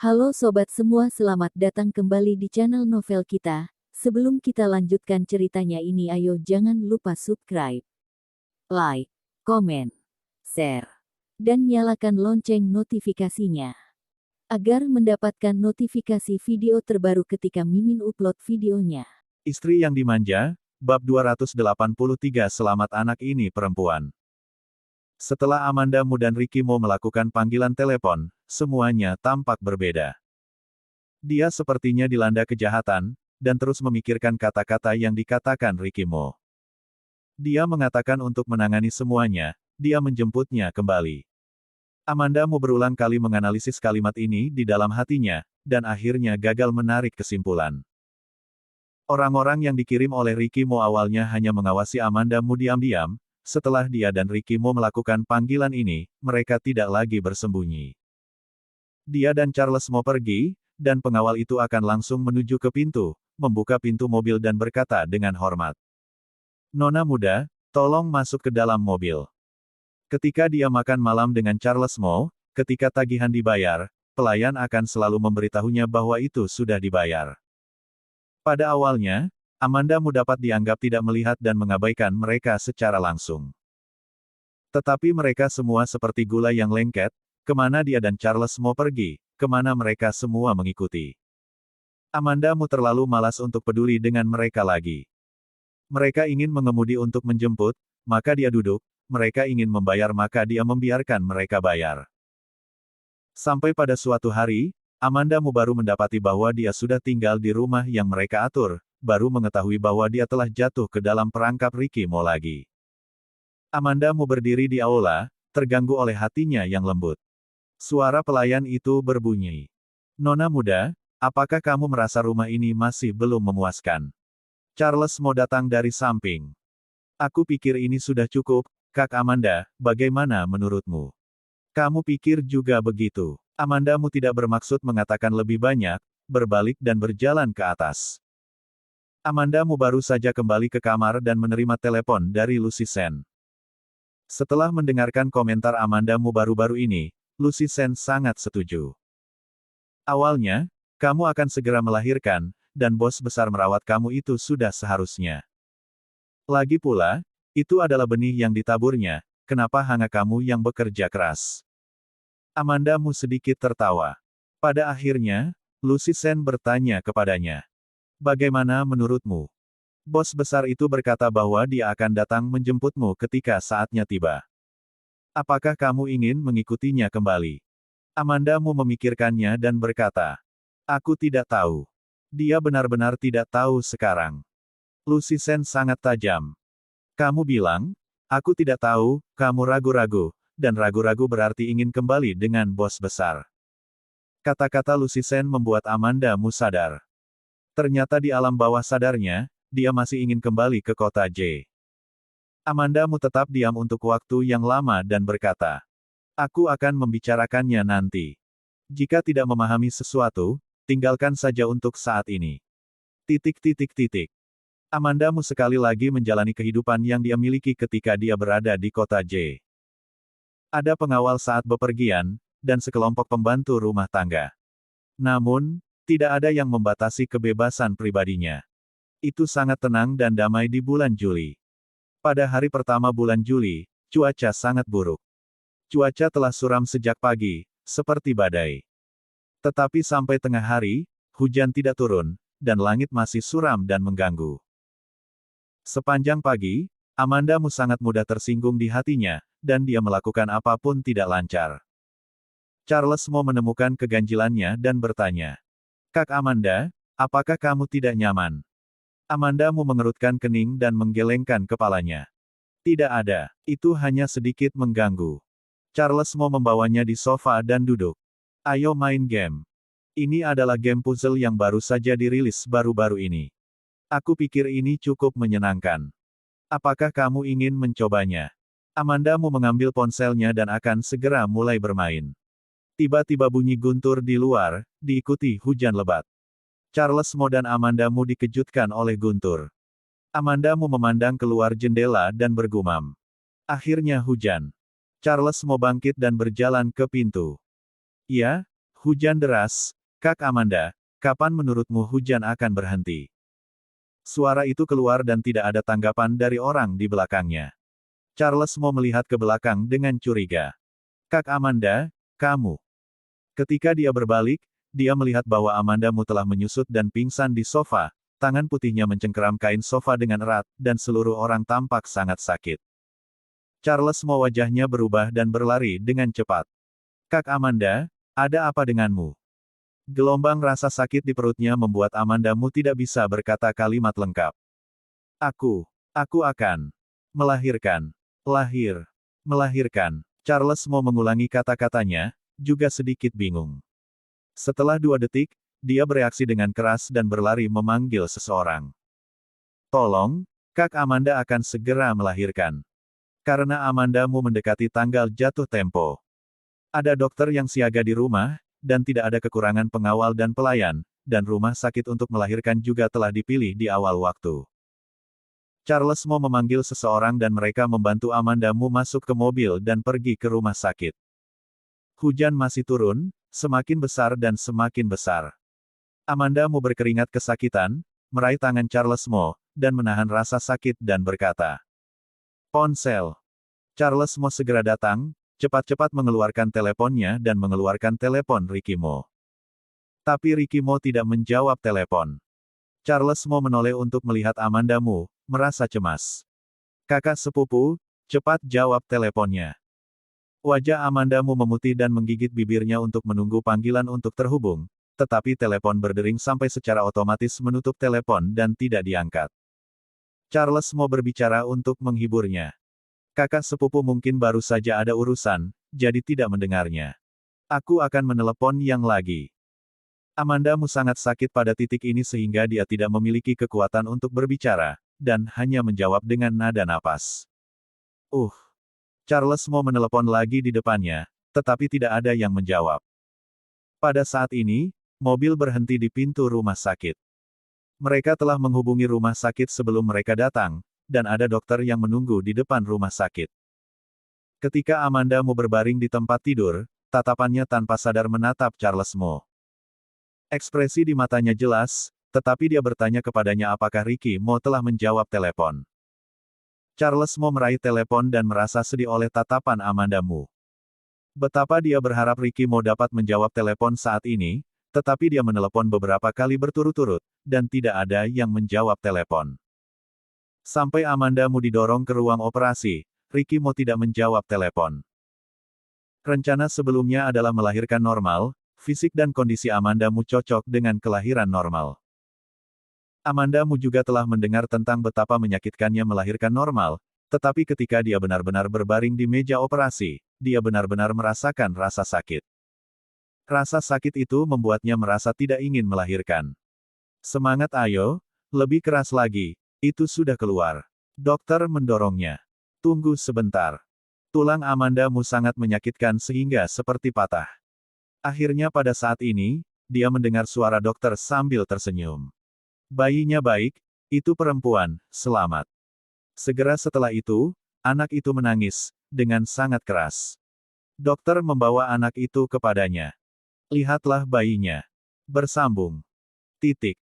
Halo sobat semua, selamat datang kembali di channel novel kita. Sebelum kita lanjutkan ceritanya ini, ayo jangan lupa subscribe, like, komen, share, dan nyalakan lonceng notifikasinya agar mendapatkan notifikasi video terbaru ketika Mimin upload videonya. Istri yang dimanja, bab 283. Selamat anak ini perempuan. Setelah Amanda Mu dan Ricky Mo melakukan panggilan telepon, semuanya tampak berbeda. Dia sepertinya dilanda kejahatan, dan terus memikirkan kata-kata yang dikatakan Ricky Mo. Dia mengatakan untuk menangani semuanya, dia menjemputnya kembali. Amanda Mu berulang kali menganalisis kalimat ini di dalam hatinya, dan akhirnya gagal menarik kesimpulan. Orang-orang yang dikirim oleh Ricky Mo awalnya hanya mengawasi Amanda Mu diam-diam. Setelah dia dan Ricky Mo melakukan panggilan ini, mereka tidak lagi bersembunyi. Dia dan Charles Mo pergi, dan pengawal itu akan langsung menuju ke pintu, membuka pintu mobil dan berkata dengan hormat, "Nona muda, tolong masuk ke dalam mobil." Ketika dia makan malam dengan Charles Mo, ketika tagihan dibayar, pelayan akan selalu memberitahunya bahwa itu sudah dibayar. Pada awalnya, Amanda Mu dapat dianggap tidak melihat dan mengabaikan mereka secara langsung. Tetapi mereka semua seperti gula yang lengket, kemana dia dan Charles Mo pergi, kemana mereka semua mengikuti. Amanda Mu terlalu malas untuk peduli dengan mereka lagi. Mereka ingin mengemudi untuk menjemput, maka dia duduk, mereka ingin membayar maka dia membiarkan mereka bayar. Sampai pada suatu hari, Amanda Mu baru mendapati bahwa dia sudah tinggal di rumah yang mereka atur, baru mengetahui bahwa dia telah jatuh ke dalam perangkap Ricky Mo lagi. Amanda Mu berdiri di aula, terganggu oleh hatinya yang lembut. Suara pelayan itu berbunyi. "Nona muda, apakah kamu merasa rumah ini masih belum memuaskan?" Charles Mo datang dari samping. "Aku pikir ini sudah cukup, Kak Amanda, bagaimana menurutmu?" "Kamu pikir juga begitu?" Amanda Mu tidak bermaksud mengatakan lebih banyak, berbalik dan berjalan ke atas. Amanda Mu baru saja kembali ke kamar dan menerima telepon dari Lucy Sen. Setelah mendengarkan komentar Amanda Mu baru-baru ini, Lucy Sen sangat setuju. "Awalnya, kamu akan segera melahirkan, dan bos besar merawat kamu itu sudah seharusnya. Lagi pula, itu adalah benih yang ditaburnya, kenapa hanya kamu yang bekerja keras?" Amanda Mu sedikit tertawa. Pada akhirnya, Lucy Sen bertanya kepadanya, "Bagaimana menurutmu? Bos besar itu berkata bahwa dia akan datang menjemputmu ketika saatnya tiba. Apakah kamu ingin mengikutinya kembali?" Amanda Mu memikirkannya dan berkata, "Aku tidak tahu. Dia benar-benar tidak tahu sekarang." Lucy Sen sangat tajam. "Kamu bilang, aku tidak tahu, kamu ragu-ragu, dan ragu-ragu berarti ingin kembali dengan bos besar." Kata-kata Lucy Sen membuat Amanda Mu sadar. Ternyata di alam bawah sadarnya, dia masih ingin kembali ke kota J. Amanda Mu tetap diam untuk waktu yang lama dan berkata, "Aku akan membicarakannya nanti. Jika tidak memahami sesuatu, tinggalkan saja untuk saat ini." Amanda Mu sekali lagi menjalani kehidupan yang dia miliki ketika dia berada di kota J. Ada pengawal saat bepergian, dan sekelompok pembantu rumah tangga. Namun, tidak ada yang membatasi kebebasan pribadinya. Itu sangat tenang dan damai di bulan Juli. Pada hari pertama bulan Juli, cuaca sangat buruk. Cuaca telah suram sejak pagi, seperti badai. Tetapi sampai tengah hari, hujan tidak turun, dan langit masih suram dan mengganggu. Sepanjang pagi, Amanda Mu sangat mudah tersinggung di hatinya, dan dia melakukan apapun tidak lancar. Charles Mo menemukan keganjilannya dan bertanya, "Kak Amanda, apakah kamu tidak nyaman?" Amanda Mu mengerutkan kening dan menggelengkan kepalanya. "Tidak ada, itu hanya sedikit mengganggu." Charles Mo membawanya di sofa dan duduk. "Ayo main game. Ini adalah game puzzle yang baru saja dirilis baru-baru ini. Aku pikir ini cukup menyenangkan. Apakah kamu ingin mencobanya?" Amanda Mu mengambil ponselnya dan akan segera mulai bermain. Tiba-tiba bunyi guntur di luar, diikuti hujan lebat. Charles Mo dan Amanda Mu dikejutkan oleh guntur. Amanda Mu memandang keluar jendela dan bergumam, "Akhirnya hujan." Charles Mo bangkit dan berjalan ke pintu. "Ya, Hujan deras, Kak Amanda, kapan menurutmu hujan akan berhenti? Suara itu keluar dan tidak ada tanggapan dari orang di belakangnya. Charles mau melihat ke belakang dengan curiga. Kak Amanda, kamu. Ketika dia berbalik, dia melihat bahwa Amandamu telah menyusut dan pingsan di sofa, tangan putihnya mencengkeram kain sofa dengan erat, dan seluruh orang tampak sangat sakit. Charles mau wajahnya berubah dan berlari dengan cepat. Kak Amanda, ada apa denganmu? Gelombang rasa sakit di perutnya membuat Amandamu tidak bisa berkata kalimat lengkap. Aku akan melahirkan, melahirkan. Charles mau mengulangi kata-katanya, juga sedikit bingung. Setelah 2 detik, dia bereaksi dengan keras dan berlari memanggil seseorang. Tolong, Kak Amanda akan segera melahirkan. Karena Amandamu mendekati tanggal jatuh tempo. Ada dokter yang siaga di rumah, dan tidak ada kekurangan pengawal dan pelayan, dan rumah sakit untuk melahirkan juga telah dipilih di awal waktu. Charles mau memanggil seseorang dan mereka membantu Amandamu masuk ke mobil dan pergi ke rumah sakit. Hujan masih turun, semakin besar dan semakin besar. Amandamu berkeringat kesakitan, meraih tangan Charles Mo, dan menahan rasa sakit dan berkata, "Ponsel." Charles Mo segera datang, cepat-cepat mengeluarkan teleponnya dan mengeluarkan telepon Ricky Mo. Tapi Ricky Mo tidak menjawab telepon. Charles Mo menoleh untuk melihat Amandamu, merasa cemas. Kakak sepupu, cepat jawab teleponnya. Wajah Amandamu memutih dan menggigit bibirnya untuk menunggu panggilan untuk terhubung, tetapi telepon berdering sampai secara otomatis menutup telepon dan tidak diangkat. Charles mau berbicara untuk menghiburnya. Kakak sepupu mungkin baru saja ada urusan, jadi tidak mendengarnya. Aku akan menelepon yang lagi. Amandamu sangat sakit pada titik ini sehingga dia tidak memiliki kekuatan untuk berbicara, dan hanya menjawab dengan nada napas. Charles mau menelepon lagi di depannya, tetapi tidak ada yang menjawab. Pada saat ini, mobil berhenti di pintu rumah sakit. Mereka telah menghubungi rumah sakit sebelum mereka datang, dan ada dokter yang menunggu di depan rumah sakit. Ketika Amandamu berbaring di tempat tidur, tatapannya tanpa sadar menatap Charles Mo. Ekspresi di matanya jelas, tetapi dia bertanya kepadanya apakah Ricky Mo telah menjawab telepon. Charles Mo meraih telepon dan merasa sedih oleh tatapan Amandamu. Betapa dia berharap Ricky Mo dapat menjawab telepon saat ini, tetapi dia menelepon beberapa kali berturut-turut, dan tidak ada yang menjawab telepon. Sampai Amandamu didorong ke ruang operasi, Ricky Mo tidak menjawab telepon. Rencana sebelumnya adalah melahirkan normal, fisik dan kondisi Amandamu cocok dengan kelahiran normal. Amandamu juga telah mendengar tentang betapa menyakitkannya melahirkan normal, tetapi ketika dia benar-benar berbaring di meja operasi, dia benar-benar merasakan rasa sakit. Rasa sakit itu membuatnya merasa tidak ingin melahirkan. Semangat ayo, lebih keras lagi, itu sudah keluar. Dokter mendorongnya. Tunggu sebentar. Tulang Amandamu sangat menyakitkan sehingga seperti patah. Akhirnya pada saat ini, dia mendengar suara dokter sambil tersenyum. Bayinya baik, itu perempuan, selamat. Segera setelah itu, anak itu menangis, dengan sangat keras. Dokter membawa anak itu kepadanya. Lihatlah bayinya. Bersambung. Titik.